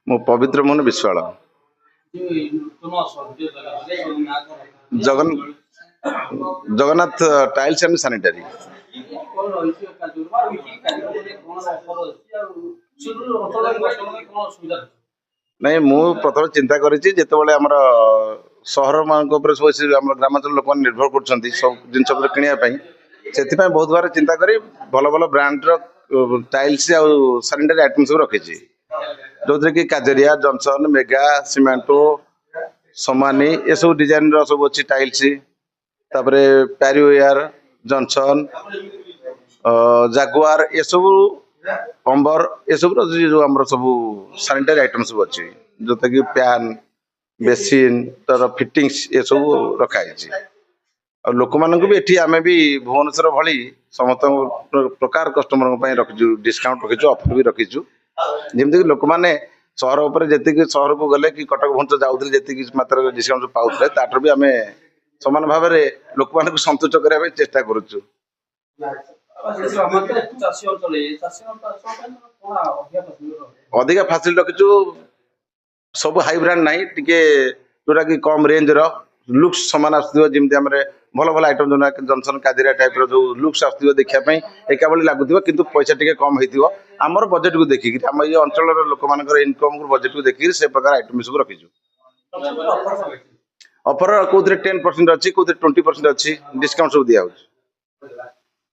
ମୁଁ Pabitra Mohan Biswal. Jagan Jagannath tiles and sanitary. ନାଇଁ ମୁଁ ପ୍ରଥମେ ଚିନ୍ତା କରିଛି ଯେତେବେଳେ ଆମର ସହର ମାନଙ୍କ ଉପରେ ସବୁ ଆମର ଗ୍ରାମାଞ୍ଚଳ ଲୋକମାନେ ନିର୍ଭର କରୁଛନ୍ତି ସବୁ ଜିନିଷ ଉପରେ କିଣିବା ପାଇଁ, ସେଥିପାଇଁ ବହୁତ ଭାବରେ ଚିନ୍ତା କରି ଭଲ ଭଲ ବ୍ରାଣ୍ଡର ଟାଇଲ୍ସ ଆଉ ସାନିଟାରୀ ଆଇଟମ ସବୁ ରଖିଛି, ଯୋଉଥିରେ କି କାଜରିଆ, ଜନସନ, ମେଗା, ସିମାଣ୍ଟୋ, ସୋମାନି ଏସବୁ ଡିଜାଇନର ସବୁ ଅଛି ଟାଇଲ୍ସ। ତାପରେ ପ୍ୟାରିୱେୟାର, ଜନସନ, ଜାଗୁଆର ଏସବୁ, ଅମ୍ବର ଏସବୁର ଯୋଉ ଆମର ସବୁ ସାନିଟାରୀ ଆଇଟମ ସବୁ ଅଛି, ଯୋଉଟା କି ପ୍ୟାନ, ବେସିନ, ତାର ଫିଟିଙ୍ଗସ ଏସବୁ ରଖାଯାଇଛି। ଆଉ ଲୋକମାନଙ୍କୁ ବି ଏଠି ଆମେ ବି ଭୁବନେଶ୍ୱର ଭଳି ସମସ୍ତ ପ୍ରକାର କଷ୍ଟମରଙ୍କ ପାଇଁ ରଖିଛୁ, ଡିସକାଉଣ୍ଟ ରଖିଛୁ, ଅଫର ବି ରଖିଛୁ, ଯେମିତିକି ଲୋକମାନେ ସହର ଉପରେ ଯେତିକି ସହରକୁ ଗଲେ କି କଟକ ଭୁବନେଶ୍ୱର ଯାଉଥିଲେ ଯେତିକି ମାତ୍ରାରେ ଡିସକାଉଣ୍ଟ ପାଉଥିଲେ, ତାଠାରୁ ବି ଆମେ ସମାନ ଭାବରେ ଲୋକମାନଙ୍କୁ ସନ୍ତୁଷ୍ଟ କରିବା ପାଇଁ ଚେଷ୍ଟା କରୁଛୁ। ଅଧିକା ଫାସିଲିଟି ରଖିଛୁ, ସବୁ ହାଇ ବ୍ରାଣ୍ଡ ନାହିଁ, ଟିକେ ଯୋଉଟା କି କମ ରେଞ୍ଜର ଲୁକ୍ସ ସମାନ ଆସୁଥିବ, ଯେମିତି ଆମର ଭଲ ଭଲ ଆଇଟମ ଯୋଉଟା ଜନସନ କାଜରିଆ ଟାଇପର ଯୋଉ ଲୁକ୍ସ ଆସୁଥିବ ଦେଖିବା ପାଇଁ ଏକା ଭଳି ଲାଗୁଥିବ, କିନ୍ତୁ ପଇସା ଟିକେ କମ ହେଇଥିବ ଆମର ବଜେଟକୁ ଦେଖିକି, ଆମ ଏଇ ଅଞ୍ଚଳର ଲୋକମାନଙ୍କର ଇନକମ ବଜେଟକୁ ଦେଖିକି ସେ ପ୍ରକାର ଆଇଟମ ସବୁ ରଖିଛୁ। ଅଫର କୋଉଥିରେ 10% ଅଛି, କୋଉଥିରେ 20% ଅଛି, ଡିସକାଉଣ୍ଟ ସବୁ ଦିଆହଉଛି।